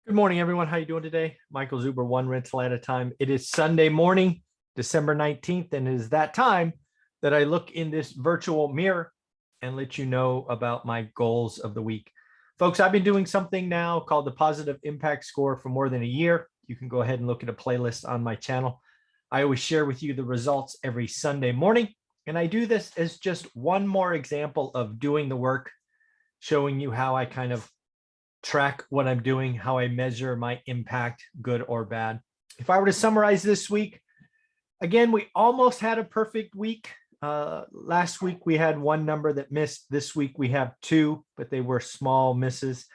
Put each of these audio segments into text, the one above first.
Good morning, everyone. How you doing today? Michael Zuber, one rental at a time. It is Sunday morning, December 19th, and it is that time that I look in this virtual mirror and let you know about my goals of the week. Folks, I've been doing something now called the Positive Impact Score for more than a year. You can go ahead and look at a playlist on my channel. I always share with you the results every Sunday morning, and I do this as just one more example of doing the work, showing you how I kind of track what I'm doing, how I measure my impact, good or bad. If I were to summarize this week, again, we almost had a perfect week. Last week we had one number that missed. This week we have two, but they were small misses.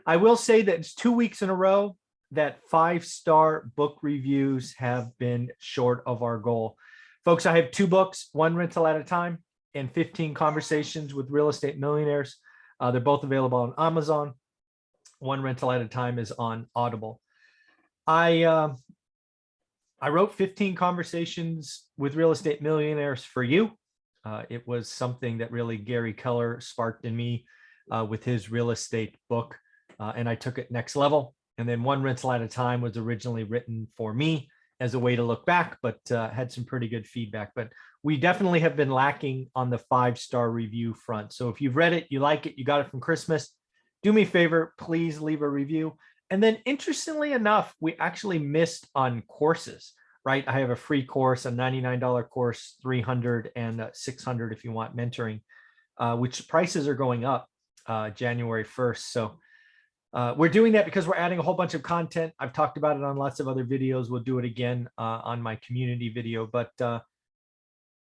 I will say that it's 2 weeks in a row that 5-star book reviews have been short of our goal. Folks, I have 2 books, One Rental at a Time and 15 Conversations with Real Estate Millionaires. They're both available on Amazon. One Rental at a Time is on Audible. I wrote 15 Conversations with Real Estate Millionaires for you. It was something that really Gary Keller sparked in me with his real estate book, and I took it next level. And then One Rental at a Time was originally written for me as a way to look back, but had some pretty good feedback. But we definitely have been lacking on the 5-star review front. So if you've read it, you like it, you got it from Christmas, do me a favor, please leave a review. And then interestingly enough, we actually missed on courses, right? I have a free course, a $99 course, $300 and $600 if you want mentoring, which prices are going up January 1st. So we're doing that because we're adding a whole bunch of content. I've talked about it on lots of other videos. We'll do it again on my community video. But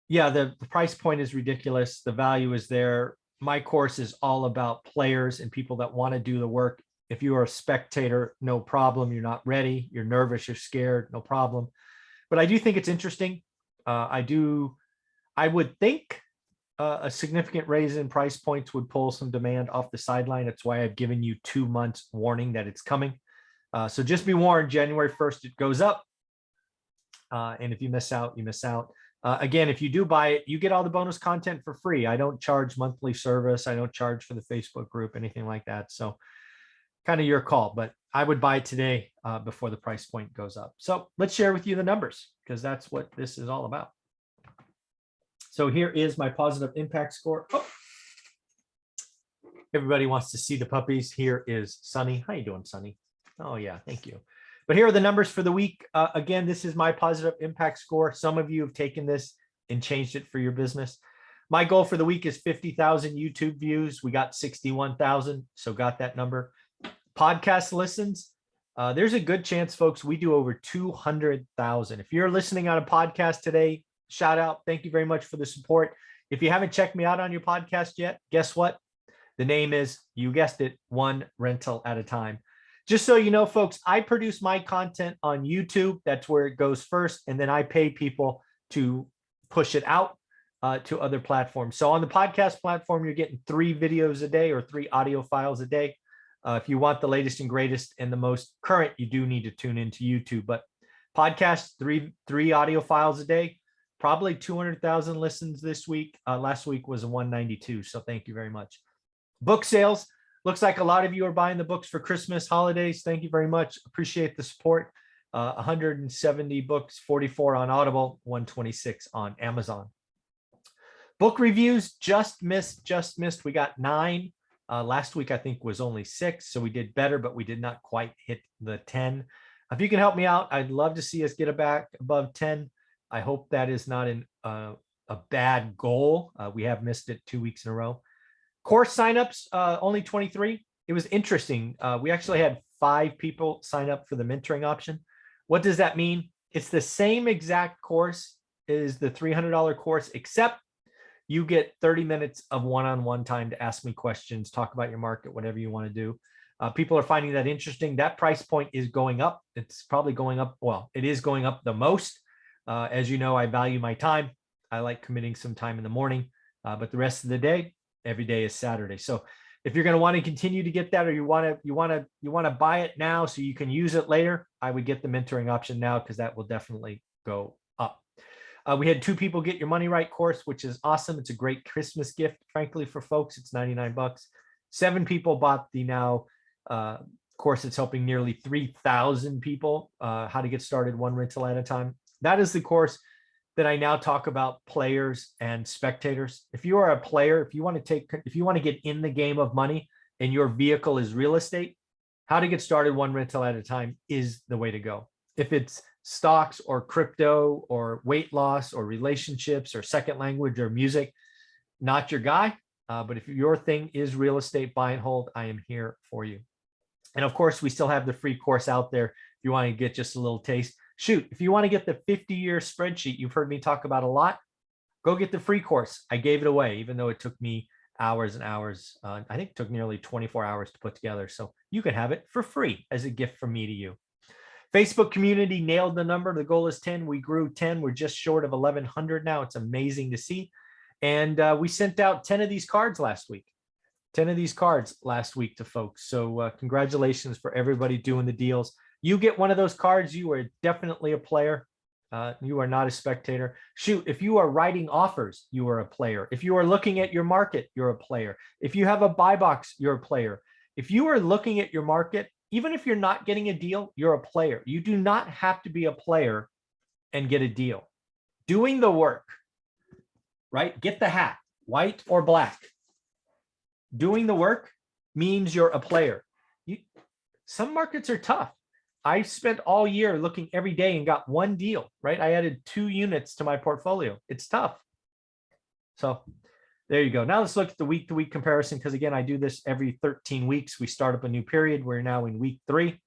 yeah, the price point is ridiculous. The value is there. My course is all about players and people that want to do the work. If you are a spectator, no problem. You're not ready. You're nervous. You're scared. No problem. But I do think it's interesting. I would think a significant raise in price points would pull some demand off the sideline. That's why I've given you 2 months warning that it's coming. So just be warned, January 1st, it goes up. And if you miss out, you miss out. Again, if you do buy it, you get all the bonus content for free. I don't charge monthly service. I don't charge for the Facebook group, anything like that. So kind of your call, but I would buy it today before the price point goes up. So let's share with you the numbers because that's what this is all about. So here is my positive impact score. Oh. Everybody wants to see the puppies. Here is Sunny. How you doing, Sunny? Oh yeah, thank you. But here are the numbers for the week. Again, this is my positive impact score. Some of you have taken this and changed it for your business. My goal for the week is 50,000 YouTube views. We got 61,000, so got that number. Podcast listens. There's a good chance, folks, we do over 200,000. If you're listening on a podcast today, shout out. Thank you very much for the support. If you haven't checked me out on your podcast yet, guess what? The name is, you guessed it, One Rental at a Time. Just so you know, folks, I produce my content on YouTube. That's where it goes first. And then I pay people to push it out to other platforms. So on the podcast platform, you're getting 3 videos a day or 3 audio files a day. If you want the latest and greatest and the most current, you do need to tune into YouTube. But podcast, three audio files a day, probably 200,000 listens this week. Last week was 192. So thank you very much. Book sales. Looks like a lot of you are buying the books for Christmas holidays. Thank you very much. Appreciate the support. 170 books, 44 on Audible, 126 on Amazon. Book reviews just missed. We got 9. Last week, I think, was only 6. So we did better, but we did not quite hit the 10. If you can help me out, I'd love to see us get it back above 10. I hope that is not a bad goal. We have missed it 2 weeks in a row. Course signups, only 23. It was interesting. We actually had 5 people sign up for the mentoring option. What does that mean? It's the same exact course as the $300 course, except you get 30 minutes of one-on-one time to ask me questions, talk about your market, whatever you want to do. People are finding that interesting. That price point is going up. It's probably going up. Well, it is going up the most. As you know, I value my time. I like committing some time in the morning, but the rest of the day, every day is Saturday. So if you're going to want to continue to get that, or you want to buy it now so you can use it later, I would get the mentoring option now because that will definitely go up. We had 2 people get your money right course, which is awesome. It's a great Christmas gift, frankly, for folks. It's $99. 7 people bought the now course, it's helping nearly 3,000 people how to get started one rental at a time. That is the course that I now talk about players and spectators. If you are a player, if you want to get in the game of money and your vehicle is real estate, how to get started one rental at a time is the way to go. If it's stocks or crypto or weight loss or relationships or second language or music, not your guy. But if your thing is real estate, buy and hold, I am here for you. And of course, we still have the free course out there if you want to get just a little taste. Shoot, if you want to get the 50-year spreadsheet you've heard me talk about a lot, go get the free course. I gave it away, even though it took me hours and hours. I think it took nearly 24 hours to put together. So you can have it for free as a gift from me to you. Facebook community nailed the number. The goal is 10. We grew 10. We're just short of 1,100 now. It's amazing to see. And we sent out 10 of these cards last week. 10 of these cards last week to folks. So congratulations for everybody doing the deals. You get one of those cards, you are definitely a player. You are not a spectator. Shoot, if you are writing offers, you are a player. If you are looking at your market, you're a player. If you have a buy box, you're a player. If you are looking at your market, even if you're not getting a deal, you're a player. You do not have to be a player and get a deal. Doing the work, right? Get the hat, white or black. Doing the work means you're a player. Some markets are tough. I spent all year looking every day and got one deal, right? I added 2 units to my portfolio. It's tough. So there you go. Now let's look at the week-to-week comparison, because again, I do this every 13 weeks. We start up a new period. We're now in week 3.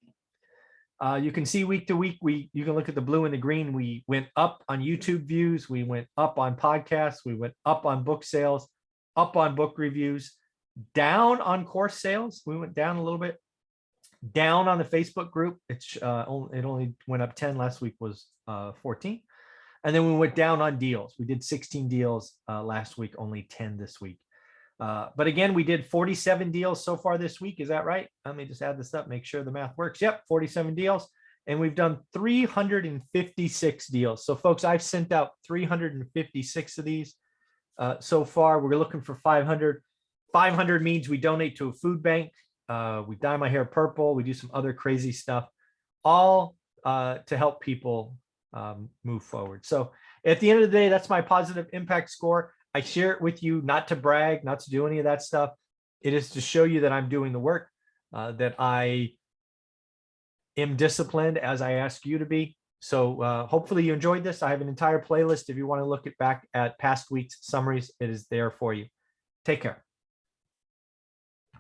You can see week to week, you can look at the blue and the green. We went up on YouTube views. We went up on podcasts. We went up on book sales, up on book reviews, down on course sales. We went down a little bit. Down on the Facebook group, it only went up 10. Last week was 14. And then we went down on deals. We did 16 deals last week, only 10 this week. But again, we did 47 deals so far this week. Is that right? Let me just add this up, make sure the math works. Yep, 47 deals. And we've done 356 deals. So folks, I've sent out 356 of these so far. We're looking for 500. 500 means we donate to a food bank. We dye my hair purple. We do some other crazy stuff, all to help people move forward. So at the end of the day, that's my positive impact score. I share it with you, not to brag, not to do any of that stuff. It is to show you that I'm doing the work, that I am disciplined as I ask you to be. So hopefully you enjoyed this. I have an entire playlist. If you want to look back at past weeks' summaries, it is there for you. Take care.